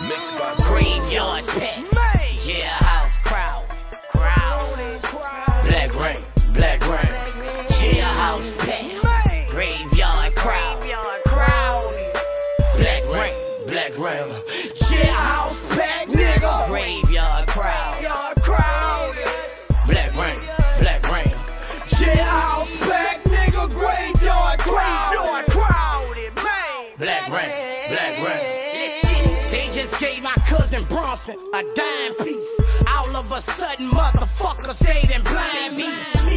Mixed by Graveyard's pet. Jailhouse crowd. Black rain. Jailhouse pet. Graveyard crowd. Black rain. Jailhouse pet, nigga. Graveyard crowd. Black rain. Jailhouse pet, nigga. Graveyard crowd. Black rain. They just gave my cousin Bronson a dime piece. All of a sudden, motherfuckers stayed and blind me.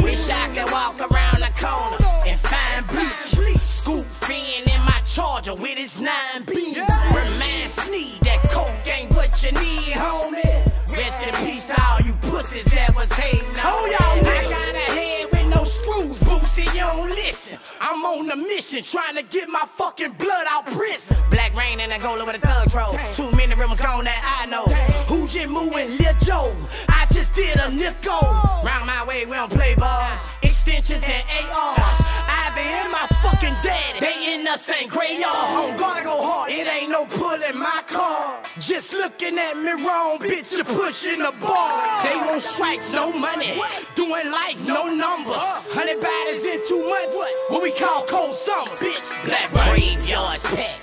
Wish I could walk around the corner and find Bleak. Scoop Finn in my Charger with his 9B. Remind Sneed that coke ain't what you need, homie. Rest in peace to all you pussies that was hating on. I got a head with no screws, Boosie, you don't listen. I'm on a mission trying to get my fucking blood out prison. Black rain and I go over the thug road. Too many ribbons gone that I know. Who's just moving Lil Joe? I just did a nickel. Round my way, we don't play ball. Extensions and AR. Ivy and my fucking daddy. They in the same graveyard. I'm gonna go hard. It ain't no pulling my car. Just looking at me wrong, bitch, you're pushing the bar. They want strikes, no money. Doing life, no numbers. 100 bodies in 2 months. What we call cold summer, bitch. Black Graveyard's pet.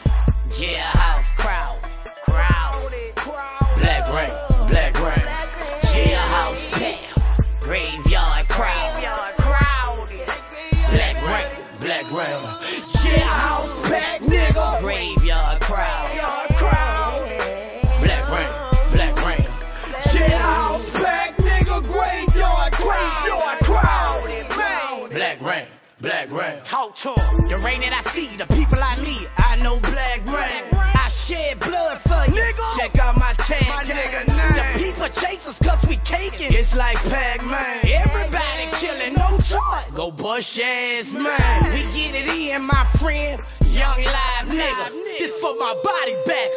Jailhouse crowd. Black rain. Jailhouse pet. Graveyard crowd. Black rain. Jailhouse pet, nigga. Graveyard crowd. Black rain. Jailhouse pet, nigga. Graveyard crowd. Black rain. Talk to 'em. The rain that I see, the people I meet, I know black rain. I shed blood for you. Check out my tag. The people chase us cause we caking. It's like Pac-Man. Everybody killing, no choice. Go bust your ass, man. We get it in, my friend. Young live niggas. This for my body back.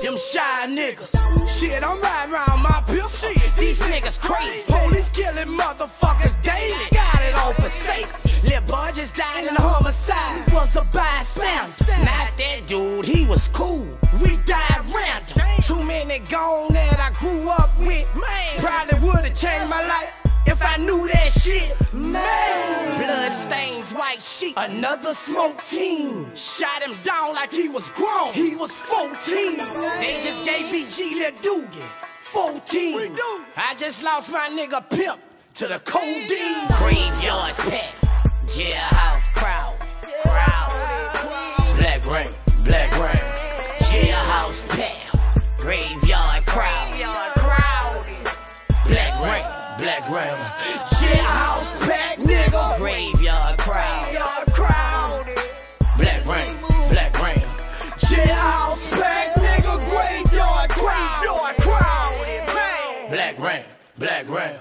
Them shy niggas. Shit, I'm riding around my pimp shit. These niggas crazy. Police killing motherfuckers daily. Got it all for safety. Lil boy just died in a homicide. He was a bystander. Not that dude, he was cool. We died random. Too many gone that I grew up with. Probably would've changed my life if I knew that shit. Man, blood stains, white sheet. Another smoke team shot him down like he was grown. He was 14. They just gave BG Lil Doogie 14. I just lost my nigga Pimp to the codeine. Graveyard's pet. Jailhouse crowd. Black rain. Jailhouse pet. Graveyard crowd. Black rain. Jailhouse pet, nigga. Graveyard crowd. Black rain. Jailhouse pet, nigga. Graveyard crowd. Black rain.